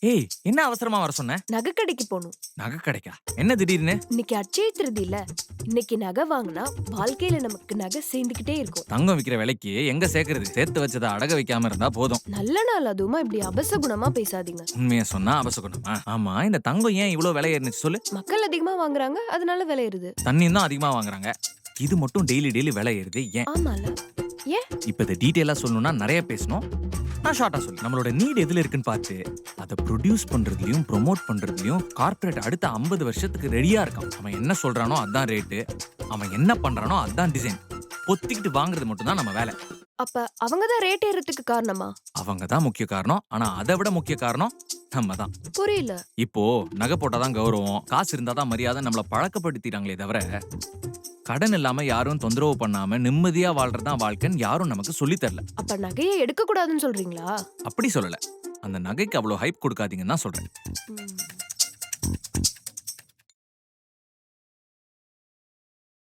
ஏய், என்ன அவசரமா வர சொன்ன? நகை கடைக்கு போகணும். நகை கடைக்கா? என்ன திடீர்னு? இன்னைக்கு அட்சய திருதியில. இன்னைக்கு நகை வாங்கினா வாழ்க்கையில நமக்கு நகை சேர்ந்துகிட்டே இருக்கும். தங்கம் விக்கிற விலைக்கு எங்க சேர்க்கறது? சேர்த்து வச்சதை அடக வைக்காம இருந்தா போதும். நல்ல நாள் அதுவுமா இப்படி அபசகுணமா பேசாதீங்க. உண்மையா சொன்னா அபசகுணமா? ஆமா, இந்த தங்கம் ஏன் இவ்ளோ விலை ஏறிச்சு சொல்லு? மக்கள் அதிகமா வாங்குறாங்க, அதனால விலை ஏறுது. தண்ணியும் தான் அதிகமா வாங்குறாங்க. இது மட்டும் டெய்லி டெய்லி விலை ஏறுது ஏன்? ஆமால. ஏன்? இப்ப இதை டீடைலா சொல்லணும்னா நிறைய பேசணும். நான் ஷார்ட்டா சொல்லு. நம்மளோட நீட் எதுல இருக்குன்னு பார்த்து அதை ப்ரொடியூஸ் பண்றதுலயும் ப்ரோமோட் பண்றதுலயும் கார்ப்பரேட் அடுத்த 50 வருஷத்துக்கு ரெடியா இருக்கான். அவன் என்ன சொல்றானோ அதான் ரேட்டு, அவன் என்ன பண்றானோ அதான் டிசைன். பொத்திக்கிட்டு வாங்குறது மட்டும் தான் நம்ம வேலை. அப்ப அவங்கதான் ரேட் ஏறதுக்கு காரணமா? அவங்க தான் முக்கிய காரணம். ஆனா அதை விட முக்கிய காரணம் நம்ம தான். புரியல. இப்போ நகை போட்டாதான் கௌரவம், காசு இருந்தாதான் மரியாதை நம்மள பழக்கப்படுத்திட்டாங்களே தவிர கடன் இல்லாம யாரும் தொந்தரவு பண்ணாம நிம்மதியா வாழ்றதுதான் வாழ்க்கைன்னு யாரும் நமக்கு சொல்லித் தரல. அப்ப நகையை எடுக்க கூடாதுன்னு சொல்றீங்களா? அப்படி சொல்லல. அந்த நகைக்கு அவ்வளவு ஹைப் கொடுக்காதீங்கன்னு தான் சொல்றேன். ம்.